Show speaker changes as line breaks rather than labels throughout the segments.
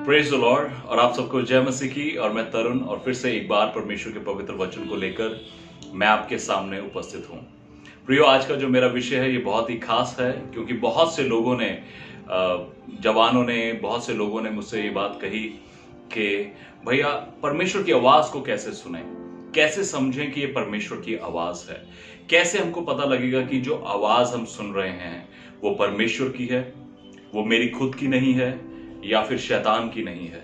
Praise the Lord और आप सबको जय मसीह की। और मैं तरुण और फिर से एक बार परमेश्वर के पवित्र वचन को लेकर मैं आपके सामने उपस्थित हूं। प्रियो, आज का जो मेरा विषय है ये बहुत ही खास है, क्योंकि बहुत से लोगों ने जवानों ने, बहुत से लोगों ने मुझसे ये बात कही कि भैया परमेश्वर की आवाज को कैसे सुने, कैसे समझें कि ये परमेश्वर की आवाज है, कैसे हमको पता लगेगा कि जो आवाज हम सुन रहे हैं वो परमेश्वर की है, वो मेरी खुद की नहीं है या फिर शैतान की नहीं है।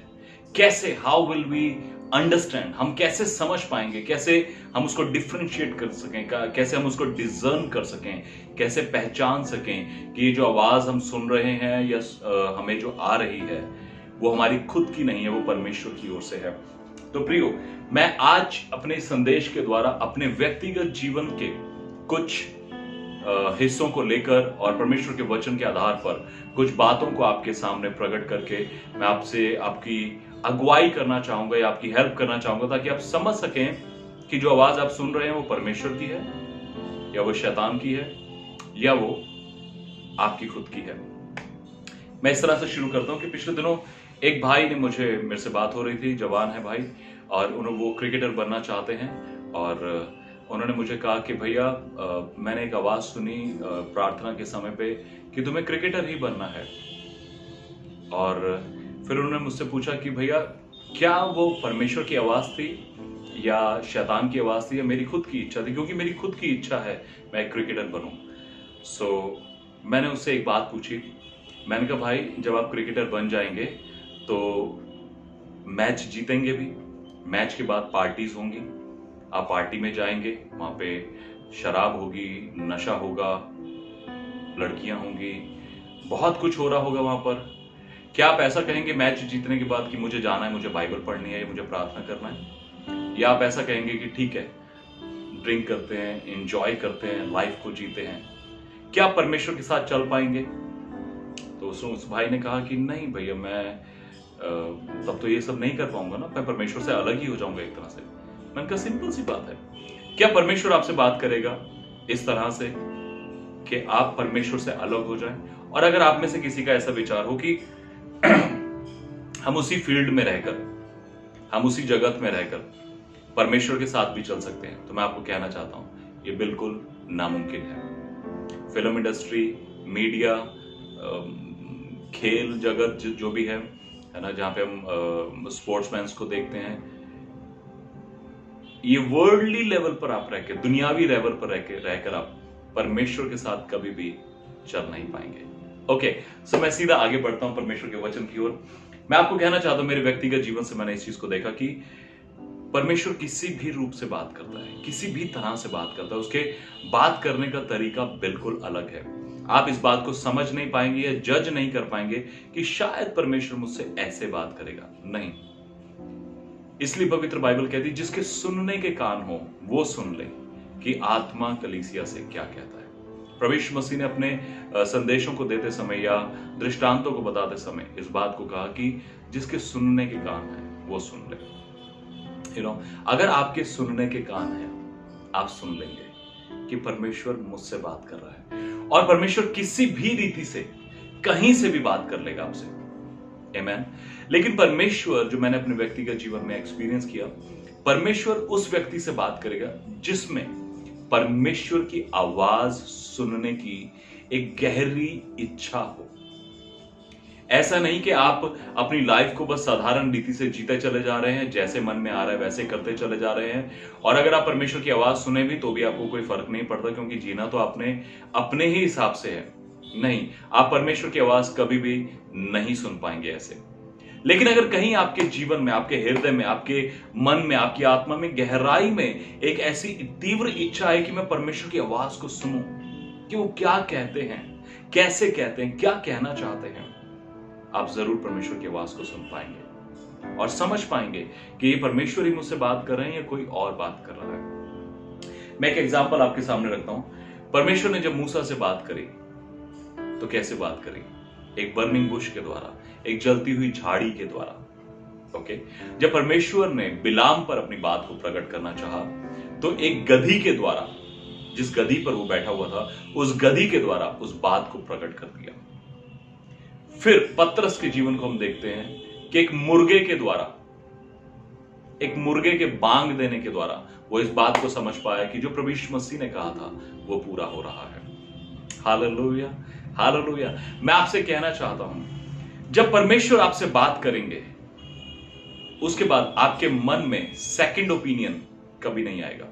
कैसे, हाउ विल वी अंडरस्टैंड, हम कैसे समझ पाएंगे, कैसे हम उसको डिफरेंशिएट कर सकें, कैसे हम उसको डिजर्न कर सकें, कैसे पहचान सकें कि ये जो आवाज हम सुन रहे हैं या हमें जो आ रही है वो हमारी खुद की नहीं है, वो परमेश्वर की ओर से है। तो प्रियो, मैं आज अपने संदेश के द्वारा अपने व्यक्तिगत जीवन के कुछ हिस्सों को लेकर और परमेश्वर के वचन के आधार पर कुछ बातों को आपके सामने प्रकट करके मैं आपसे आपकी अगुवाई करना चाहूंगा या आपकी हेल्प करना चाहूंगा, ताकि आप समझ सकें कि जो आवाज आप सुन रहे हैं वो परमेश्वर की है या वो शैतान की है या वो आपकी खुद की है। मैं इस तरह से शुरू करता हूं कि पिछले दिनों एक भाई ने मेरे से बात हो रही थी, जवान है भाई, और वो क्रिकेटर बनना चाहते हैं। और उन्होंने मुझे कहा कि भैया मैंने एक आवाज सुनी प्रार्थना के समय पे कि तुम्हें क्रिकेटर ही बनना है। और फिर उन्होंने मुझसे पूछा कि भैया क्या वो परमेश्वर की आवाज थी या शैतान की आवाज थी या मेरी खुद की इच्छा थी, क्योंकि मेरी खुद की इच्छा है मैं एक क्रिकेटर बनूं। सो मैंने उससे एक बात पूछी, मैंने कहा भाई जब आप क्रिकेटर बन जाएंगे तो मैच जीतेंगे भी, मैच के बाद पार्टीज होंगी, आप पार्टी में जाएंगे, वहां पे शराब होगी, नशा होगा, लड़कियां होंगी, बहुत कुछ हो रहा होगा वहां पर। क्या आप ऐसा कहेंगे मैच जीतने के बाद कि मुझे जाना है, मुझे बाइबल पढ़नी है या मुझे प्रार्थना करना है? या आप ऐसा कहेंगे कि ठीक है, ड्रिंक करते हैं, एंजॉय करते हैं, लाइफ को जीते हैं? क्या आप परमेश्वर के साथ चल पाएंगे? तो उस भाई ने कहा कि नहीं भैया, मैं तब तो ये सब नहीं कर पाऊंगा ना, मैं परमेश्वर से अलग ही हो जाऊंगा एक तरह से। मैंने कहा सिंपल सी बात है, क्या परमेश्वर आपसे बात करेगा इस तरह से कि आप परमेश्वर से अलग हो जाएं? और अगर आप में से किसी का ऐसा विचार हो कि हम उसी फील्ड में रहकर, हम उसी जगत में रहकर परमेश्वर के साथ भी चल सकते हैं, तो मैं आपको कहना चाहता हूं ये बिल्कुल नामुमकिन है। फिल्म इंडस्ट्री, मीडिया, खेल जगत जो भी है ना, जहां पे हम स्पोर्ट्समैन को देखते हैं, ये वर्ल्डली लेवल पर आप रहकर, दुनियावी लेवल पर रहकर आप परमेश्वर के साथ कभी भी चल नहीं पाएंगे। ओके, सो मैं सीधा आगे बढ़ता हूं परमेश्वर के वचन की ओर। मैं आपको कहना चाहता हूं, मेरे व्यक्तिगत जीवन से मैंने इस चीज को देखा कि परमेश्वर किसी भी रूप से बात करता है, किसी भी तरह से बात करता है, उसके बात करने का तरीका बिल्कुल अलग है। आप इस बात को समझ नहीं पाएंगे या जज नहीं कर पाएंगे कि शायद परमेश्वर मुझसे ऐसे बात करेगा, नहीं। इसलिए पवित्र बाइबल कहती है जिसके सुनने के कान हो वो सुन ले कि आत्मा कलीसिया से क्या कहता है। प्रभु यीशु मसीह ने अपने संदेशों को देते समय या दृष्टांतों को बताते समय इस बात को कहा कि जिसके सुनने के कान है वो सुन ले। अगर आपके सुनने के कान है, आप सुन लेंगे कि परमेश्वर मुझसे बात कर रहा है, और परमेश्वर किसी भी रीति से कहीं से भी बात कर लेगा आपसे। आमीन। लेकिन परमेश्वर, जो मैंने अपने व्यक्तिगत जीवन में एक्सपीरियंस किया, परमेश्वर उस व्यक्ति से बात करेगा जिसमें परमेश्वर की आवाज सुनने की एक गहरी इच्छा हो। ऐसा नहीं कि आप अपनी लाइफ को बस साधारण रीति से जीते चले जा रहे हैं, जैसे मन में आ रहा है वैसे करते चले जा रहे हैं, और अगर आप परमेश्वर की आवाज सुने भी तो भी आपको कोई फर्क नहीं पड़ता, क्योंकि जीना तो आपने अपने ही हिसाब से है। नहीं, आप परमेश्वर की आवाज कभी भी नहीं सुन पाएंगे ऐसे। लेकिन अगर कहीं आपके जीवन में, आपके हृदय में, आपके मन में, आपकी आत्मा में, गहराई में एक ऐसी तीव्र इच्छा है कि मैं परमेश्वर की आवाज को सुनूं कि वो क्या कहते हैं, कैसे कहते हैं, क्या कहना चाहते हैं, आप जरूर परमेश्वर की आवाज को सुन पाएंगे और समझ पाएंगे कि ये परमेश्वर ही मुझसे बात कर रहे हैं या कोई और बात कर रहा है। मैं एक एग्जांपल आपके सामने रखता हूं। परमेश्वर ने जब मूसा से बात करी तो कैसे बात करी? एक बर्निंग बुश के द्वारा, एक जलती हुई झाड़ी के द्वारा। ओके, जब परमेश्वर ने बिलाम पर अपनी बात को प्रकट करना चाहा तो एक गधी के द्वारा, जिस गधी पर वो बैठा हुआ था, उस गधी के द्वारा उस बात को प्रकट कर दिया। फिर पतरस के जीवन को हम देखते हैं कि एक मुर्गे के द्वारा, एक मुर्गे के बांग देने के द्वारा वो इस बात को समझ पाया कि जो प्रभु यीशु मसीह ने कहा था वो पूरा हो रहा है। Hallelujah, hallelujah. मैं आपसे कहना चाहता हूं, जब परमेश्वर आपसे बात करेंगे उसके बाद आपके मन में सेकंड ओपिनियन कभी नहीं आएगा।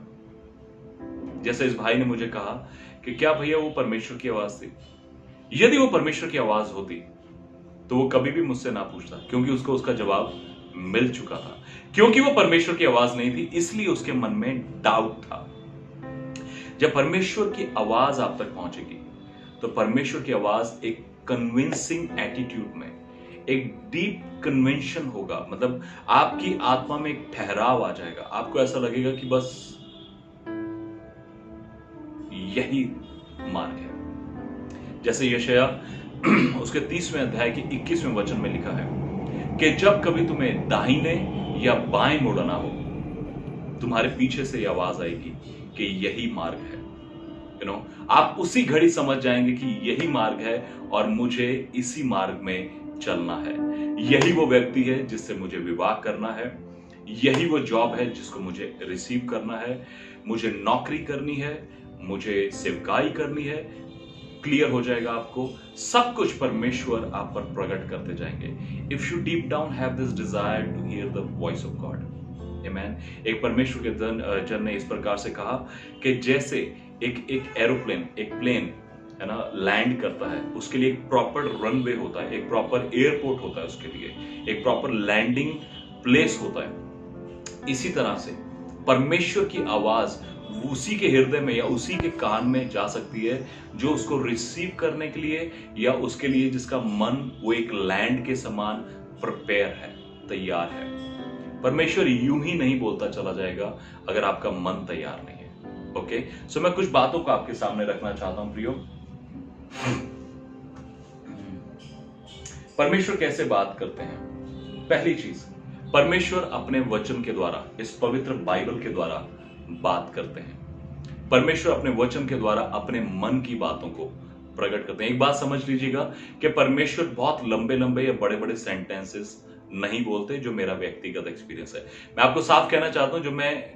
जैसे इस भाई ने मुझे कहा कि क्या भैया वो परमेश्वर की आवाज थी? यदि वो परमेश्वर की आवाज होती तो वो कभी भी मुझसे ना पूछता, क्योंकि उसको उसका जवाब मिल चुका था। क्योंकि वो परमेश्वर की आवाज नहीं थी, इसलिए उसके मन में डाउट था। जब परमेश्वर की आवाज आप तक पहुंचेगी तो परमेश्वर की आवाज एक कन्विंसिंग एटीट्यूड में, एक डीप कन्वेंशन होगा, मतलब आपकी आत्मा में एक ठहराव आ जाएगा। आपको ऐसा लगेगा कि बस यही मार्ग है। जैसे यशायाह उसके 30वें अध्याय के 21वें वचन में लिखा है कि जब कभी तुम्हें दाहिने या बाएं मुड़ना हो, तुम्हारे पीछे से यह आवाज आएगी कि यही मार्ग है। आप उसी घड़ी समझ जाएंगे कि यही मार्ग है और मुझे इसी मार्ग में चलना है। यही वो व्यक्ति है जिससे मुझे विवाह करना है, यही वो जॉब है जिसको मुझे रिसीव करना है, मुझे नौकरी करनी है, मुझे सेवकाई करनी है। क्लियर हो जाएगा आपको, सब कुछ परमेश्वर आप पर प्रकट करते जाएंगे। If you deep down have this desire to hear the voice of God, amen. एक परमेश्वर के जन ने इस प्रकार से कहा कि जैसे एक एरोप्लेन, एक प्लेन है ना, लैंड करता है, उसके लिए एक प्रॉपर रनवे होता है, एक प्रॉपर एयरपोर्ट होता है, उसके लिए एक प्रॉपर लैंडिंग प्लेस होता है। इसी तरह से परमेश्वर की आवाज उसी के हृदय में या उसी के कान में जा सकती है जो उसको रिसीव करने के लिए, या उसके लिए जिसका मन वो एक लैंड के समान प्रिपेयर है, तैयार है। परमेश्वर यूं ही नहीं बोलता चला जाएगा अगर आपका मन तैयार नहीं है। ओके, सो मैं कुछ बातों को आपके सामने रखना चाहता हूं प्रियो। परमेश्वर कैसे बात करते हैं? पहली चीज, परमेश्वर अपने वचन के द्वारा, इस पवित्र बाइबल के द्वारा बात करते हैं। परमेश्वर अपने वचन के द्वारा अपने मन की बातों को प्रकट करते हैं। एक बात समझ लीजिएगा कि परमेश्वर बहुत लंबे लंबे या बड़े बड़े सेंटेंसेस नहीं बोलते, जो मेरा व्यक्तिगत एक्सपीरियंस है। मैं आपको साफ कहना चाहता हूं,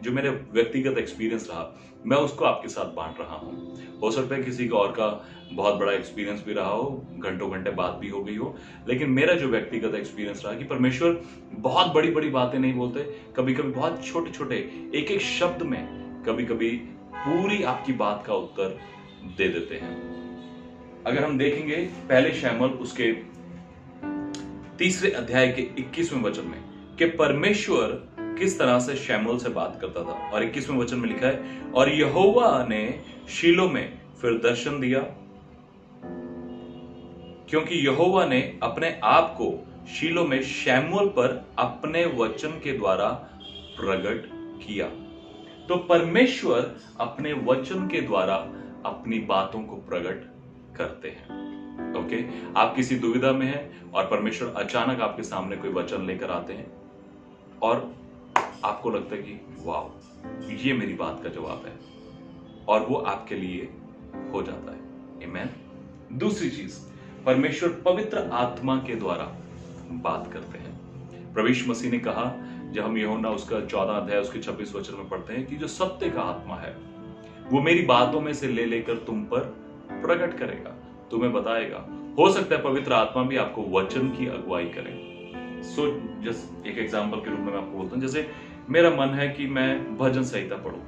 जो मेरे व्यक्तिगत एक्सपीरियंस रहा, मैं उसको आपके साथ बांट रहा हूं। हो सकता है किसी का और का बहुत बड़ा एक्सपीरियंस भी रहा हो, घंटों घंटे बात भी हो गई हो, लेकिन मेरा जो व्यक्तिगत एक्सपीरियंस रहा कि परमेश्वर बहुत बड़ी बड़ी बातें नहीं बोलते, कभी कभी बहुत छोटे छोटे एक एक शब्द में कभी कभी पूरी आपकी बात का उत्तर दे देते हैं। अगर हम देखेंगे पहले शमूएल उसके 3 अध्याय के 21वें वचन में कि परमेश्वर किस तरह से शमूएल से बात करता था, और 21वें वचन में लिखा है, और यहोवा ने शीलो में फिर दर्शन दिया, क्योंकि यहोवा ने अपने आप को शीलो में शमूएल पर अपने वचन के द्वारा प्रकट किया। तो परमेश्वर अपने वचन के द्वारा अपनी बातों को प्रकट करते हैं। ओके, आप किसी दुविधा में हैं और परमेश्वर अचानक आपके सामने कोई वचन लेकर आते हैं और आपको लगता है कि वाह, ये मेरी बात का जवाब है, और वो आपके लिए हो जाता है। आमीन। दूसरी चीज, परमेश्वर पवित्र आत्मा के द्वारा बात करते हैं। प्रभु यीशु मसीह ने कहा, जब हम यूहन्ना उसका 14 अध्याय उसके 26 वचन में पढ़ते हैं कि जो सत्य का आत्मा है वो मेरी बातों में से ले लेकर तुम पर प्रकट करेगा, तुम्हें बताएगा। हो सकता है पवित्र आत्मा भी आपको वचन की अगुवाई करे। सो जस्ट एक एग्जांपल के रूप में मैं आपको बोलता हूं, जैसे मेरा मन है कि मैं भजन संहिता पढूं,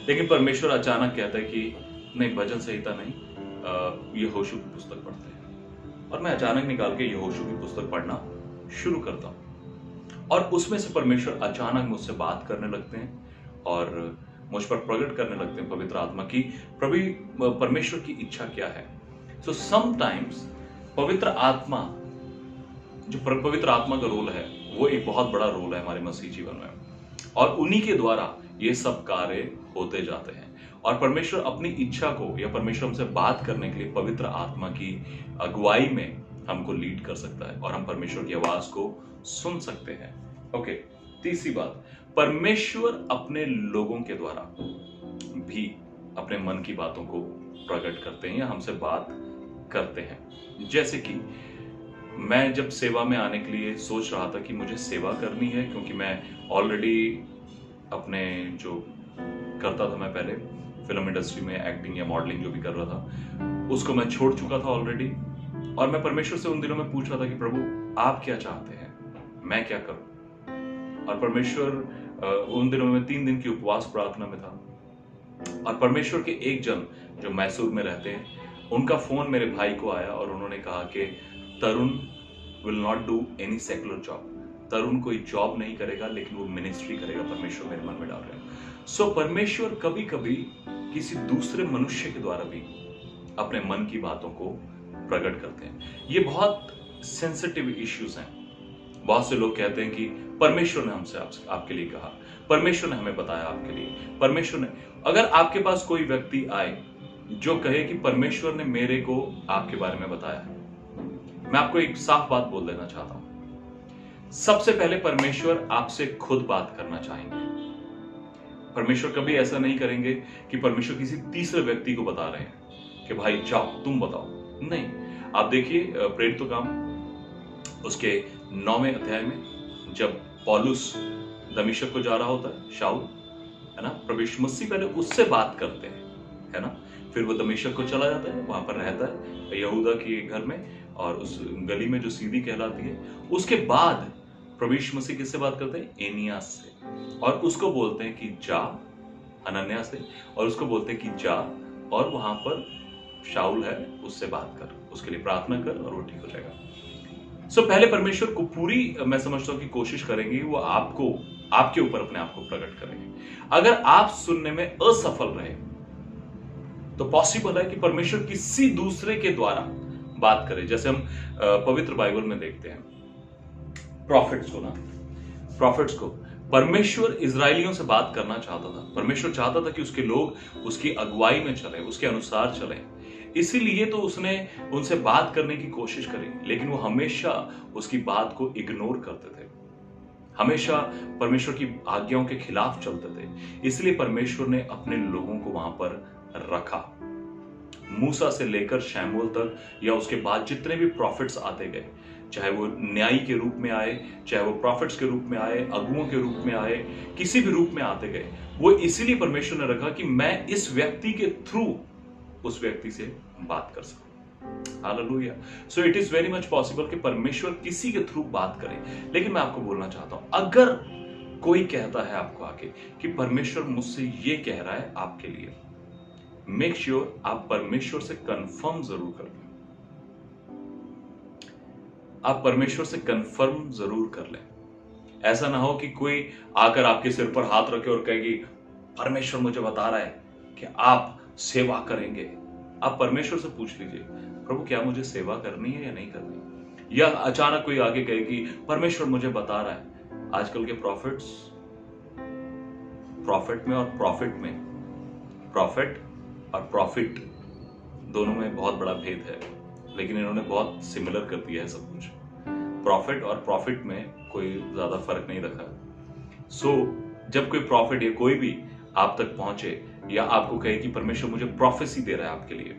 लेकिन परमेश्वर अचानक कहता है कि नहीं, भजन संहिता नहीं, यहोशू की पुस्तक पढ़ते हैं, और मैं अचानक निकाल के यहोशू की पुस्तक पढ़ना शुरू करता हूं, और उसमें से परमेश्वर अचानक मुझसे बात करने लगते हैं और मुझ पर प्रकट करने लगते हैं पवित्र आत्मा की परमेश्वर की इच्छा क्या है। सो समटाइम्स पवित्र आत्मा, जो पवित्र आत्मा का रोल है, वो एक बहुत बड़ा रोल है हमारे मसीह जीवन में, और उन्हीं के द्वारा ये सब कार्य होते जाते हैं। और परमेश्वर अपनी इच्छा को, या परमेश्वर हमसे बात करने के लिए पवित्र आत्मा की अगुवाई में हमको लीड कर सकता है, और हम परमेश्वर की आवाज को सुन सकते हैं। ओके, तीसरी बात, परमेश्वर अपने लोगों के द्वारा भी अपने मन की बातों को प्रकट करते हैं या हमसे बात करते हैं। जैसे कि मैं जब सेवा में आने के लिए सोच रहा था कि मुझे सेवा करनी है, क्योंकि मैं ऑलरेडी अपने जो करता था, मैं पहले फिल्म इंडस्ट्री में एक्टिंग या मॉडलिंग जो भी कर रहा था उसको मैं छोड़ चुका था ऑलरेडी। और मैं परमेश्वर से उन दिनों में पूछ रहा था कि प्रभु आप क्या चाहते हैं, मैं क्या करूं। और परमेश्वर उन दिनों में 3 दिन की उपवास प्रार्थना में था, और परमेश्वर के एक जन जो मैसूर में रहते हैं, उनका फोन मेरे भाई को आया और उन्होंने कहा कि Tarun will not do any secular job. Tarun कोई जॉब नहीं करेगा, लेकिन वो मिनिस्ट्री करेगा। परमेश्वर मेरे मन में डाल रहे हैं। सो परमेश्वर कभी कभी किसी दूसरे मनुष्य के द्वारा भी अपने मन की बातों को प्रकट करते हैं। ये बहुत सेंसिटिव इश्यूज हैं। बहुत से लोग कहते हैं कि परमेश्वर ने हमसे आपके लिए कहा, परमेश्वर ने हमें बताया आपके लिए, परमेश्वर ने। अगर आपके पास कोई व्यक्ति आए जो कहे कि परमेश्वर ने मेरे को आपके बारे में बताया है, मैं आपको एक साफ बात बोल देना चाहता हूं। सबसे पहले परमेश्वर आपसे खुद बात करना चाहेंगे। परमेश्वर कभी ऐसा नहीं करेंगे कि परमेश्वर किसी तीसरे व्यक्ति को बता रहे हैं कि भाई जाओ तुम बताओ। नहीं, आप देखिए प्रेरितों काम उसके 9वें अध्याय में जब पौलुस दमिश्क को जा रहा होता है, शाऊल, है ना, प्रभु यीशु मसीह पहले उससे बात करते हैं, है ना। फिर वो दमिश्क को चला जाता है, वहां पर रहता है यहूदा के घर में, और उस गली में जो सीधी कहलाती है। उसके बाद प्रभु यीशु मसीह किससे बात करते हैं? एनियास से। और उसको बोलते हैं कि जा, हनन्याह से, और उसको बोलते हैं कि जा और वहां पर शाऊल है उससे बात कर, उसके लिए प्रार्थना कर और वो ठीक हो जाएगा। सो पहले परमेश्वर को पूरी, मैं समझता हूं कि कोशिश करेंगे वो आपको, आपके ऊपर अपने आप को प्रकट करेंगे। अगर आप सुनने में असफल रहे तो पॉसिबल है कि परमेश्वर किसी दूसरे के द्वारा बात करे। जैसे हम पवित्र बाइबल में देखते हैं प्रॉफिट्स को ना, प्रॉफिट्स को परमेश्वर इजरायलियों से बात करना चाहता था। परमेश्वर चाहता था कि उसके लोग उसकी अगुवाई में चले, उसके अनुसार चले। इसीलिए तो उसने उनसे बात करने की कोशिश करी, लेकिन वो हमेशा उसकी बात को इग्नोर करते थे, हमेशा परमेश्वर की आज्ञाओं के खिलाफ चलते थे। इसलिए परमेश्वर ने अपने लोगों को वहां पर रखा। मूसा से लेकर शमूएल तक, या उसके बाद जितने भी प्रॉफिट्स आते गए, चाहे वो न्यायी के रूप में आए, चाहे वो प्रॉफिट्स के रूप में आए, अगुओं के रूप में आए, किसी भी रूप में आते गए, वो इसीलिए परमेश्वर ने रखा कि मैं इस व्यक्ति के थ्रू उस व्यक्ति से बात कर सकूं। Hallelujah. So it is very much possible कि परमेश्वर किसी के थ्रू बात करे। लेकिन मैं आपको बोलना चाहता हूं, अगर कोई कहता है आपको आके कि परमेश्वर मुझसे ये कह रहा है आपके लिए, मेक श्योर आप परमेश्वर से कंफर्म जरूर कर लें। आप परमेश्वर से कंफर्म जरूर कर लें। ऐसा ना हो कि कोई आकर आपके सिर पर हाथ रखे और कहे कि परमेश्वर मुझे बता रहा है कि आप सेवा करेंगे। आप परमेश्वर से पूछ लीजिए, प्रभु क्या मुझे सेवा करनी है या नहीं करनी। या अचानक कोई आगे कहे कि परमेश्वर मुझे बता रहा है। आजकल के प्रॉफिट्स, प्रॉफिट में और प्रॉफिट में, प्रॉफिट और प्रॉफिट दोनों में बहुत बड़ा भेद है, लेकिन इन्होंने बहुत सिमिलर कर दिया है सब कुछ। प्रॉफिट और प्रॉफिट में कोई ज्यादा फर्क नहीं रखा। सो जब कोई प्रॉफिट या कोई भी आप तक पहुंचे या आपको कहे कि परमेश्वर मुझे प्रोफेसी दे रहा है आपके लिए,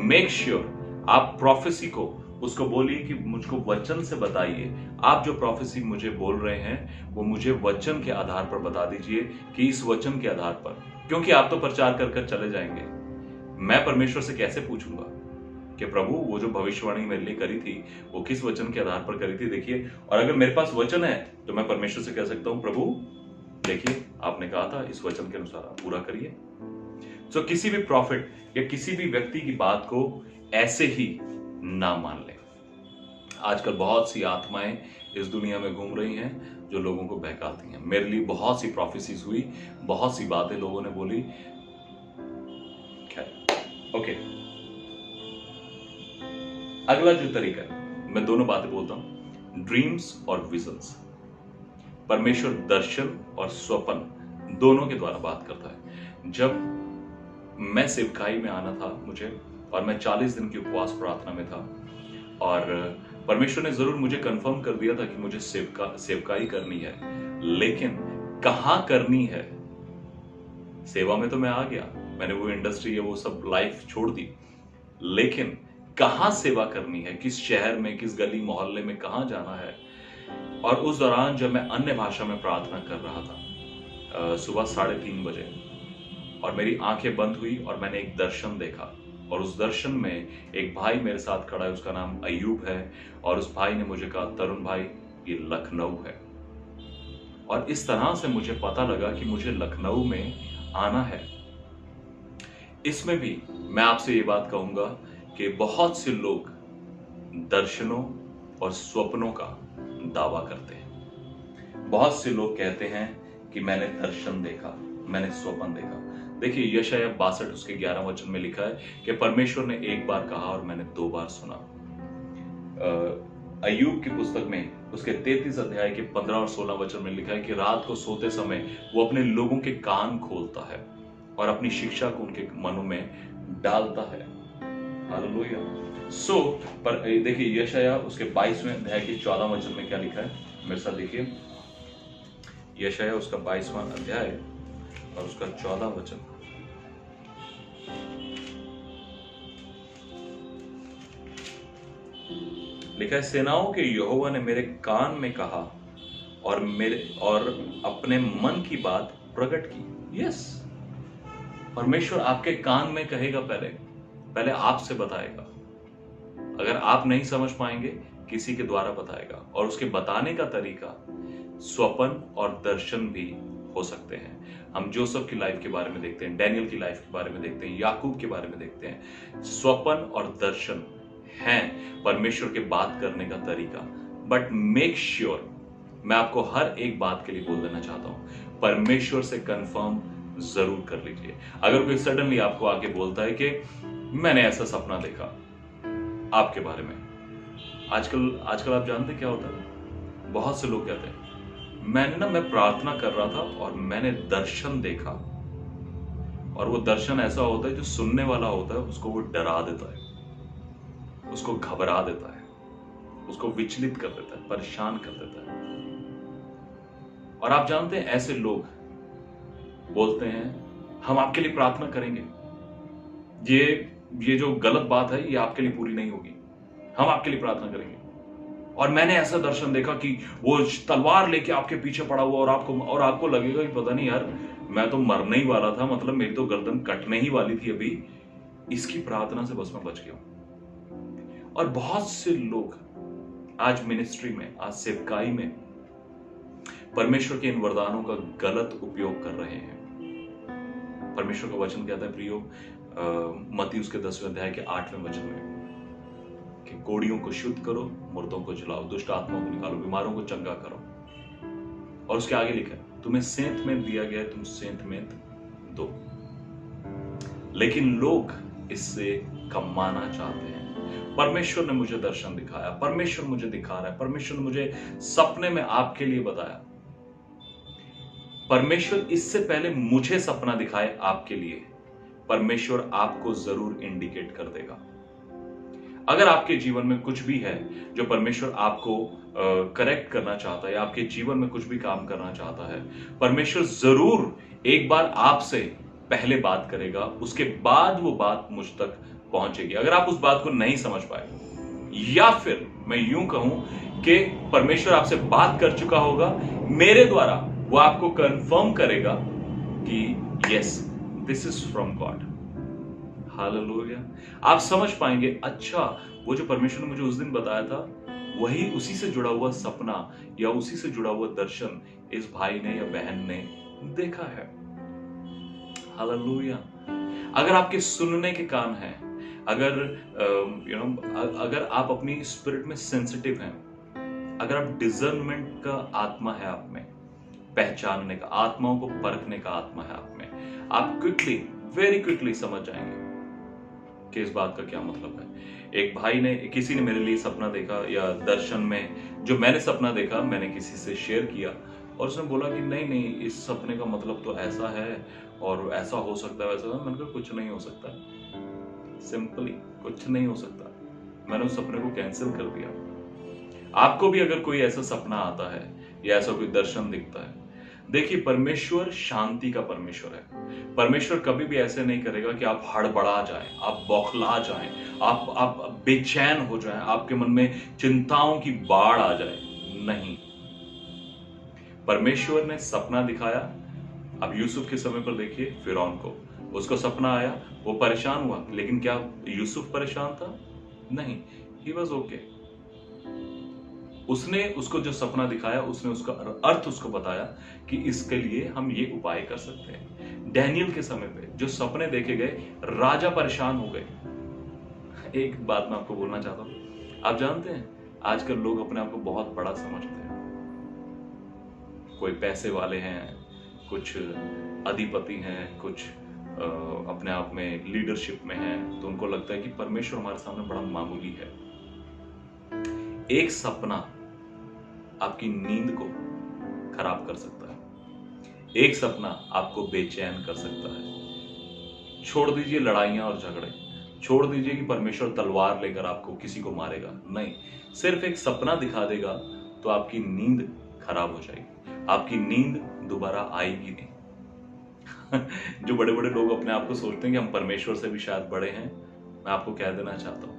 मेक श्योर आप प्रोफेसी को उसको बोलिए कि मुझको वचन से बताइए। आप जो प्रोफेसी मुझे बोल रहे हैं वो मुझे वचन के आधार पर बता दीजिए कि इस वचन के आधार पर, क्योंकि आप तो प्रचार कर कर चले जाएंगे। मैं परमेश्वर से कैसे पूछूंगा कि प्रभु वो जो भविष्यवाणी मेरे लिए करी थी वो किस वचन के आधार पर करी थी, देखिए। और अगर मेरे पास वचन है तो मैं परमेश्वर से कह सकता हूं, प्रभु देखिए आपने कहा था इस वचन के अनुसार आप पूरा करिए। तो किसी भी प्रॉफिट या किसी भी व्यक्ति की बात को ऐसे ही ना मान ले। आजकल बहुत सी आत्माएं इस दुनिया में घूम रही हैं जो लोगों को बहकाती हैं। मेरे लिए बहुत सी प्रोफेसीज हुई, बहुत सी बातें लोगों ने बोली। खैर, ओके, अगला जो तरीका है, मैं दोनों बातें बोलता हूं, ड्रीम्स और विजन्स। परमेश्वर दर्शन और स्वप्न दोनों के द्वारा बात करता है। जब मैं सेवकाई में आना था मुझे, और मैं 40 दिन की उपवास प्रार्थना में था, और परमेश्वर ने जरूर मुझे कंफर्म कर दिया था कि मुझे सेवकाई करनी है, लेकिन कहां करनी है। सेवा में तो मैं आ गया, मैंने वो इंडस्ट्री या वो सब लाइफ छोड़ दी, लेकिन कहाँ सेवा करनी है, किस शहर में, किस गली मोहल्ले में कहाँ जाना है। और उस दौरान जब मैं अन्य भाषा में प्रार्थना कर रहा था सुबह 3:30 बजे, और मेरी आंखें बंद हुई और मैंने एक दर्शन देखा। और उस दर्शन में एक भाई मेरे साथ खड़ा है, उसका नाम अयूब है। और उस भाई ने मुझे कहा, तरुण भाई ये लखनऊ है। और इस तरह से मुझे पता लगा कि मुझे लखनऊ में आना है। इसमें भी मैं आपसे ये बात कहूंगा कि बहुत से लोग दर्शनों और स्वप्नों का दावा करते हैं। बहुत से लोग कहते हैं कि मैंने दर्शन देखा, मैंने स्वप्न देखा। देखिए यशायाह 62 उसके 11 वचन में लिखा है कि परमेश्वर ने एक बार कहा और मैंने 2 बार सुना। अय्यूब की पुस्तक में उसके 33 अध्याय के 15 और 16 वचन में लिखा है कि रात को सोते समय वो अपने लोगों के कान खोलता है और अपनी शिक्षा को उनके मनों में डालता है। हालेलुया। पर देखिए यशायाह उसके 22वें अध्याय के 14 वचन में क्या लिखा है, मेरे साथ देखिए। यशायाह उसका 22वां अध्याय और उसका 14 वचन। लिखा है, सेनाओं के यहोवा ने मेरे कान में कहा और अपने मन की बात प्रकट की। यस, परमेश्वर आपके कान में कहेगा, पहले आपसे बताएगा। अगर आप नहीं समझ पाएंगे, किसी के द्वारा बताएगा। और उसके बताने का तरीका स्वप्न और दर्शन भी हो सकते हैं। हम जोसेफ की लाइफ के बारे में देखते हैं, डैनियल की लाइफ के बारे में देखते हैं, याकूब के बारे में देखते हैं। स्वप्न और दर्शन हैं परमेश्वर के बात करने का तरीका। बट मेक श्योर, मैं आपको हर एक बात के लिए बोल देना चाहता हूं, परमेश्वर से कंफर्म जरूर कर लीजिए। अगर कोई सडनली आपको आके बोलता है कि मैंने ऐसा सपना देखा आपके बारे में, आजकल आप जानते क्या होता है, बहुत से लोग कहते हैं मैं प्रार्थना कर रहा था और मैंने दर्शन देखा। और वो दर्शन ऐसा होता है जो सुनने वाला होता है उसको वो डरा देता है, उसको घबरा देता है, उसको विचलित कर देता है, परेशान कर देता है। और आप जानते हैं ऐसे लोग बोलते हैं हम आपके लिए प्रार्थना करेंगे, ये जो गलत बात है ये आपके लिए पूरी नहीं होगी, हम आपके लिए प्रार्थना करेंगे। और मैंने ऐसा दर्शन देखा कि वो तलवार लेके आपके पीछे पड़ा हुआ और आपको लगेगा कि पता नहीं यार, मैं तो मरने ही वाला था, मतलब मेरी तो गर्दन कटने ही वाली थी अभी, इसकी प्रार्थना से बस मैं बच गया। और बहुत से लोग आज मिनिस्ट्री में, आज सेवकाई में परमेश्वर के इन वरदानों का गलत उपयोग कर रहे हैं। परमेश्वर का वचन कहता है प्रियो, मत्ती उसके 10वें अध्याय के 8वें वचन में कि कोड़ियों को शुद्ध करो, मुर्दों को जलाओ, दुष्ट आत्माओं को निकालो, बीमारों को चंगा करो। और उसके आगे लिखा है तुम्हें सेंत में दिया गया है, तुम सेंत में दो। लेकिन लोग इससे कमाना चाहते हैं। परमेश्वर ने मुझे दर्शन दिखाया, परमेश्वर मुझे दिखा रहा है, परमेश्वर ने मुझे सपने में आपके लिए बताया। परमेश्वर इससे पहले मुझे सपना दिखाए आपके लिए, परमेश्वर आपको जरूर इंडिकेट कर देगा। अगर आपके जीवन में कुछ भी है जो परमेश्वर आपको करेक्ट करना चाहता है, आपके जीवन में कुछ भी काम करना चाहता है, परमेश्वर जरूर एक बार आपसे पहले बात करेगा, उसके बाद वो बात मुझ तक पहुंचेगी। अगर आप उस बात को नहीं समझ पाए, या फिर मैं यूं कहूं कि परमेश्वर आपसे बात कर चुका होगा, मेरे द्वारा वो आपको कंफर्म करेगा कि yes this is from God. Hallelujah. आप समझ पाएंगे, अच्छा वो जो परमेश्वर ने मुझे उस दिन बताया था, वही उसी से जुड़ा हुआ सपना या उसी से जुड़ा हुआ दर्शन इस भाई ने या बहन ने देखा है। हालेलुया। अगर आपके सुनने के कान हैं, अगर आप अपनी स्पिरिट में सेंसिटिव हैं, अगर आप डिजर्नमेंट का आत्मा है आप में, पहचानने का, आत्माओं को परखने का आत्मा है आप में, आप वेरी क्विकली समझ जाएंगे कि इस बात का क्या मतलब है। एक भाई ने, किसी ने मेरे लिए सपना देखा, या दर्शन में जो मैंने सपना देखा मैंने किसी से शेयर किया, और उसने बोला कि नहीं इस सपने का मतलब तो ऐसा है और ऐसा हो सकता है, वैसा। मैंने कहा कुछ नहीं हो सकता, सिंपली कुछ नहीं हो सकता। मैंने उस सपने को कैंसिल कर दिया। आपको भी अगर कोई ऐसा सपना आता है या ऐसा कोई दर्शन दिखता है, देखिए, परमेश्वर शांति का परमेश्वर है। परमेश्वर कभी भी ऐसे नहीं करेगा कि आप हड़बड़ा जाएं, आप बौखला जाएं, आप बेचैन हो जाएं, आपके मन में चिंताओं की बाढ़ आ जाए। नहीं, परमेश्वर ने सपना दिखाया। अब यूसुफ के समय पर देखिए, फिरौन को उसको सपना आया, वो परेशान हुआ, लेकिन क्या यूसुफ परेशान था? नहीं, ही वॉज ओके। उसने उसको जो सपना दिखाया, उसने उसका अर्थ उसको बताया कि इसके लिए हम ये उपाय कर सकते हैं। डैनियल के समय पे जो सपने देखे गए, राजा परेशान हो गए। एक बात मैं आपको बोलना चाहता हूं, आप जानते हैं आजकल लोग अपने आप को बहुत बड़ा समझते हैं। कोई पैसे वाले हैं, कुछ अधिपति हैं, कुछ अपने आप में लीडरशिप में हैं, तो उनको लगता है कि परमेश्वर हमारे सामने बड़ा मामूली है। एक सपना आपकी नींद को खराब कर सकता है। एक सपना आपको बेचैन कर सकता है। छोड़ दीजिए लड़ाइयां और झगड़े, छोड़ दीजिए कि परमेश्वर तलवार लेकर आपको किसी को मारेगा। नहीं, सिर्फ एक सपना दिखा देगा तो आपकी नींद खराब हो जाएगी, आपकी नींद दोबारा आएगी नहीं। जो बड़े बड़े लोग अपने आप को सोचते हैं कि हम परमेश्वर से भी शायद बड़े हैं, मैं आपको कह देना चाहता हूं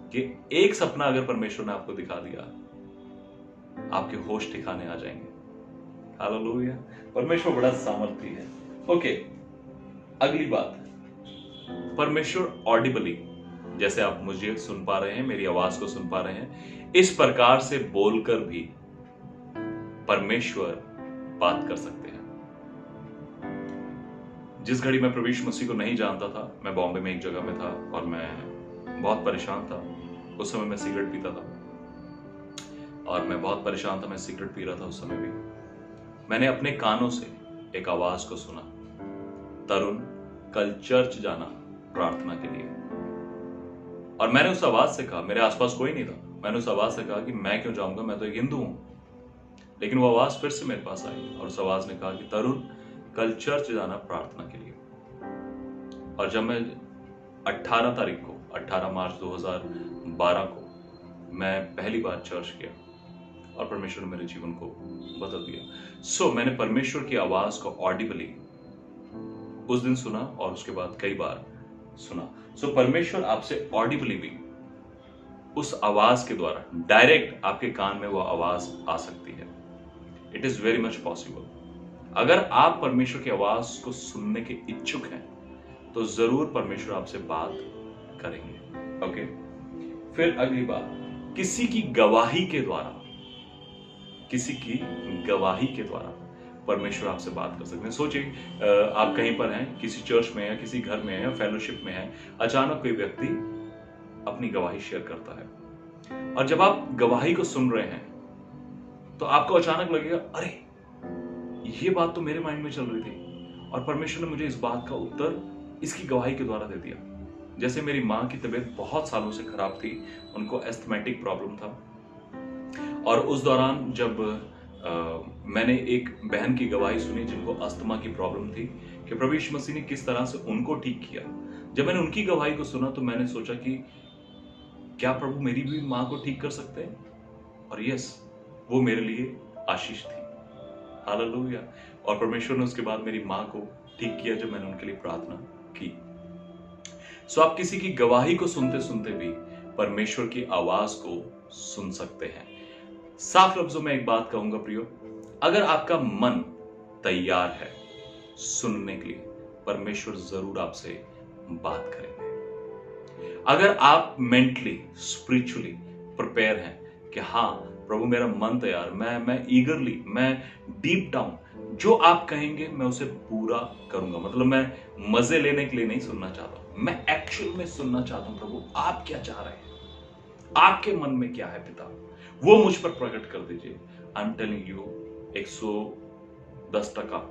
कि एक सपना अगर परमेश्वर ने आपको दिखा दिया, आपके होश ठिकाने आ जाएंगे। हालेलुया, परमेश्वर बड़ा सामर्थी है। ओके, अगली बात, परमेश्वर ऑडिबली, जैसे आप मुझे सुन पा रहे हैं, मेरी आवाज को सुन पा रहे हैं, इस प्रकार से बोलकर भी परमेश्वर बात कर सकते हैं। जिस घड़ी मैं प्रभु यीशु मसीह को नहीं जानता था, मैं बॉम्बे में एक जगह में था और मैं बहुत परेशान था। उस समय मैं सिगरेट पीता था और मैं बहुत परेशान था, मैं सिगरेट पी रहा था उस समय भी। मैंने अपने कानों से एक आवाज को सुना, तरुण कल चर्च जाना प्रार्थना के लिए। और मैंने उस आवाज से कहा, मेरे आसपास कोई नहीं था, मैंने उस आवाज से कहा कि मैं क्यों जाऊंगा, मैं तो एक हिंदू हूं। लेकिन वो आवाज फिर से मेरे पास आई और उस आवाज ने कहा कि तरुण कल चर्च जाना प्रार्थना के लिए। और जब मैं 18 तारीख को, 18 मार्च 2012 को मैं पहली बार चर्च गया और परमेश्वर ने मेरे जीवन को बदल दिया। मैंने परमेश्वर की आवाज को ऑडिबली उस दिन सुना और उसके बाद कई बार सुना। परमेश्वर आपसे ऑडिबली भी उस आवाज के द्वारा डायरेक्ट आपके कान में वो आवाज आ सकती है। It is very much possible. अगर आप परमेश्वर की आवाज को सुनने के इच्छुक हैं तो जरूर परमेश्वर आपसे बात करेंगे। ओके, फिर अगली बात, किसी की गवाही के द्वारा, किसी की गवाही के द्वारा परमेश्वर आपसे बात कर सकते हैं। सोचिए, आप कहीं पर हैं, किसी चर्च में या किसी घर में है या फेलोशिप में है, अचानक कोई व्यक्ति अपनी गवाही शेयर करता है और जब आप गवाही को सुन रहे हैं तो आपको अचानक लगेगा, अरे ये बात तो मेरे माइंड में चल रही थी और परमेश्वर ने मुझे इस बात का उत्तर इसकी गवाही के द्वारा दे दिया। जैसे मेरी माँ की तबीयत बहुत सालों से खराब थी, उनको एस्थमेटिक प्रॉब्लम था और उस दौरान जब मैंने एक बहन की गवाही सुनी जिनको अस्थमा की प्रॉब्लम थी कि प्रभु यीशु मसीह ने किस तरह से उनको ठीक किया। जब मैंने उनकी गवाही को सुना तो मैंने सोचा कि क्या प्रभु मेरी भी माँ को ठीक कर सकते हैं, और यस, वो मेरे लिए आशीष थी। हालेलुया। और परमेश्वर ने उसके बाद मेरी माँ को ठीक किया जब मैंने उनके लिए प्रार्थना की। आप किसी की गवाही को सुनते सुनते भी परमेश्वर की आवाज को सुन सकते हैं। साफ लफ्जों में एक बात कहूंगा प्रियो, अगर आपका मन तैयार है सुनने के लिए, परमेश्वर जरूर आपसे बात करेंगे। अगर आप मेंटली स्पिरिचुअली प्रिपेयर हैं कि हाँ प्रभु मेरा मन तैयार, मैं ईगरली, मैं डीप डाउन जो आप कहेंगे मैं उसे पूरा करूंगा। मतलब मैं मजे लेने के लिए नहीं सुनना चाहता हूं, मैं एक्चुअल में सुनना चाहता हूं प्रभु आप क्या चाह रहे हैं, आपके मन में क्या है पिता, वो मुझ पर प्रकट कर दीजिए। आई एम टेलिंग यू, 110%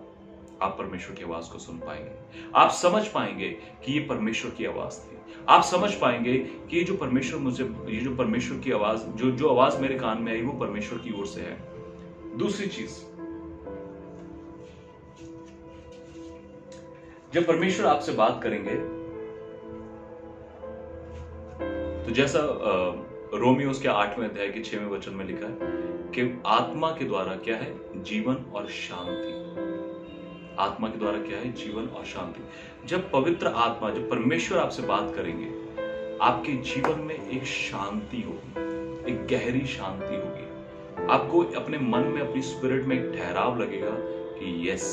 आप परमेश्वर की आवाज को सुन पाएंगे। आप समझ पाएंगे कि ये परमेश्वर की आवाज थी। आप समझ पाएंगे कि ये जो परमेश्वर की आवाज, जो आवाज मेरे कान में आई वो परमेश्वर की ओर से है। दूसरी चीज, जब परमेश्वर आपसे बात करेंगे तो जैसा रोमियो के 8वें अध्याय के 6वें वचन में लिखा है कि आत्मा के द्वारा क्या है, जीवन और शांति। आत्मा के द्वारा क्या है? जीवन और शांति। जब पवित्र आत्मा, जब परमेश्वर आपसे बात करेंगे, आपके जीवन में एक शांति होगी, एक गहरी शांति होगी। आपको अपने मन में, अपनी स्पिरिट में एक ठहराव लगेगा कि yes,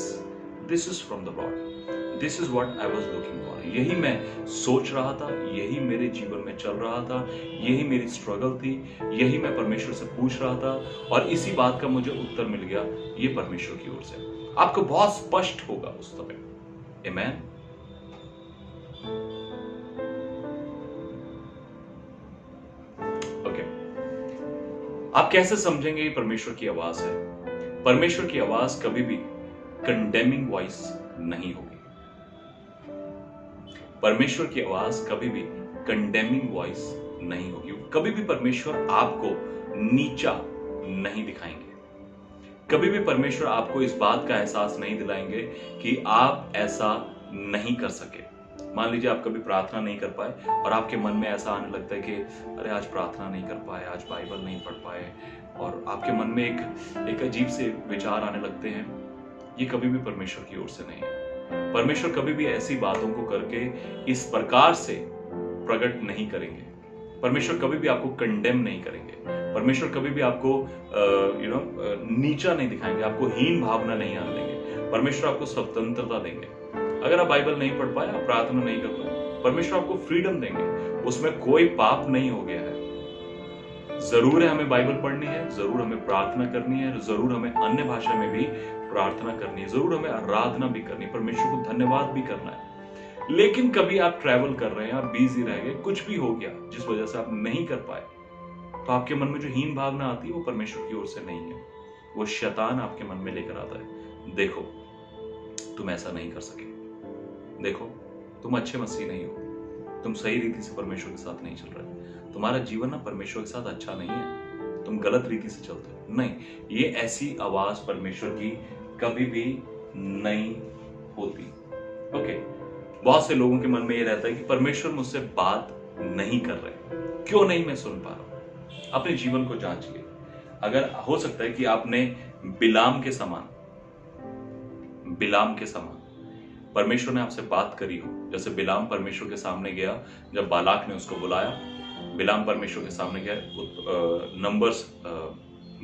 this is from the Lord, this is what I was looking for. यही मैं सोच रहा था, यही मेरे जीवन में चल रहा था, यही मेरी स्ट्रगल थी, यही मैं परमेश्वर से पूछ रहा था और इसी बात का मुझे उत्तर मिल गया, ये परमेश्वर की ओर से। आपको बहुत स्पष्ट होगा उस समय। आमेन। ओके, आप कैसे समझेंगे ये परमेश्वर की आवाज है? परमेश्वर की आवाज कभी भी कंडेमिंग वॉइस नहीं होगी। परमेश्वर की आवाज कभी भी कंडेमिंग वॉइस नहीं होगी। कभी भी परमेश्वर आपको नीचा नहीं दिखाएंगे। कभी भी परमेश्वर आपको इस बात का एहसास नहीं दिलाएंगे कि आप ऐसा नहीं कर सके। मान लीजिए आप कभी प्रार्थना नहीं कर पाए और आपके मन में ऐसा आने लगता है कि अरे आज प्रार्थना नहीं कर पाए, आज बाइबल नहीं पढ़ पाए, और आपके मन में एक अजीब से विचार आने लगते हैं। ये कभी भी परमेश्वर की ओर से नहीं है। परमेश्वर कभी भी ऐसी बातों को करके इस प्रकार से प्रकट नहीं करेंगे। परमेश्वर कभी भी आपको कंडेम नहीं करेंगे। परमेश्वर कभी भी आपको नीचा नहीं दिखाएंगे, आपको हीन भावना नहीं आने देंगे। परमेश्वर आपको स्वतंत्रता देंगे। अगर आप बाइबल नहीं पढ़ पाए, आप प्रार्थना नहीं कर पाए, परमेश्वर आपको फ्रीडम देंगे। उसमें कोई पाप नहीं हो गया है। जरूर है हमें बाइबल पढ़नी है, जरूर हमें प्रार्थना करनी है, जरूर हमें अन्य भाषा में भी प्रार्थना करनी है, जरूर हमें आराधना भी करनी है, परमेश्वर को धन्यवाद भी करना है। लेकिन कभी आप ट्रैवल कर रहे हैं, आप बिजी रह गए, कुछ भी हो गया जिस वजह से आप नहीं कर पाए, तो आपके मन में जो हीन भावना आती है वो परमेश्वर की ओर से नहीं है, वो शैतान आपके मन में लेकर आता है। देखो, तुम ऐसा नहीं कर सके, देखो तुम अच्छे मसीह नहीं हो, तुम सही रीति से परमेश्वर के साथ नहीं चल रहे, तुम्हारा जीवन ना परमेश्वर के साथ अच्छा नहीं है, तुम गलत रीति से चलते हो। नहीं, ये ऐसी आवाज परमेश्वर की कभी भी नहीं होती। ओके, बहुत से लोगों के मन में ये रहता है कि परमेश्वर मुझसे बात नहीं कर रहे, क्यों नहीं मैं सुन पा रहा हूं। अपने जीवन को जांचिए। अगर हो सकता है कि आपने बिलाम के समान परमेश्वर ने आपसे बात करी हो। जैसे बिलाम परमेश्वर के सामने गया, जब बालाक ने उसको बुलाया, बिलाम परमेश्वर के सामने गया। नंबर्स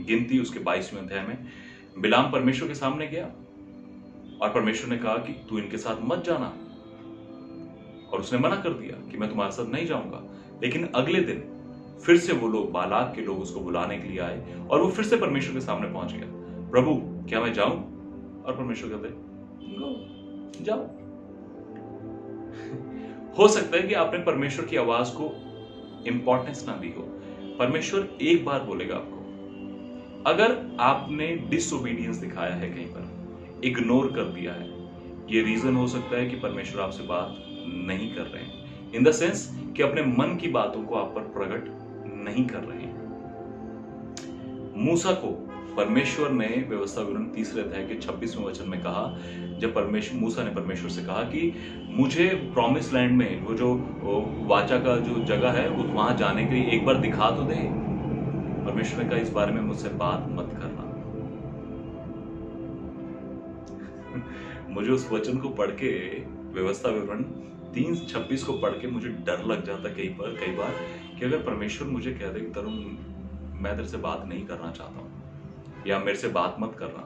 गिनती उसके 22वें अध्याय में बिलाम परमेश्वर के सामने गया और परमेश्वर ने कहा कि तू इनके साथ मत जाना, और उसने मना कर दिया कि मैं तुम्हारे साथ नहीं जाऊंगा। लेकिन अगले दिन फिर से वो लोग, बालाक के लोग, उसको बुलाने के लिए आए और वो फिर से परमेश्वर के सामने पहुंच गया। प्रभु, क्या मैं जाऊं? और परमेश्वर कहते जाओ। हो सकता है कि आपने परमेश्वर की आवाज को इंपॉर्टेंस ना दी हो। परमेश्वर एक बार बोलेगा आपको। अगर आपने डिसोबीडियंस दिखाया है, कहीं पर इग्नोर कर दिया है, ये रीजन हो सकता है कि परमेश्वर आपसे बात नहीं कर रहे हैं, इन द सेंस कि अपने मन की बातों को आप पर प्रकट नहीं कर रहे हैं। मूसा को परमेश्वर ने व्यवस्था विवरण 3 अध्याय के 26वें वचन में कहा, जब मूसा ने परमेश्वर से कहा कि मुझे प्रॉमिस लैंड में वो जो वाचा का जो जगह है, वो वहां जाने के लिए एक बार दिखा तो दे। परमेश्वर ने कहा इस बारे में मुझसे बात मत करना। मुझे उस वचन को पढ़ के, व्यवस्था विवरण 3:26 को पढ़ के मुझे डर लग जाता कई बार कि अगर परमेश्वर मुझे कह दे कि तरुण, मैं तेरे से बात नहीं करना चाहता हूं, या मेरे से बात मत करना,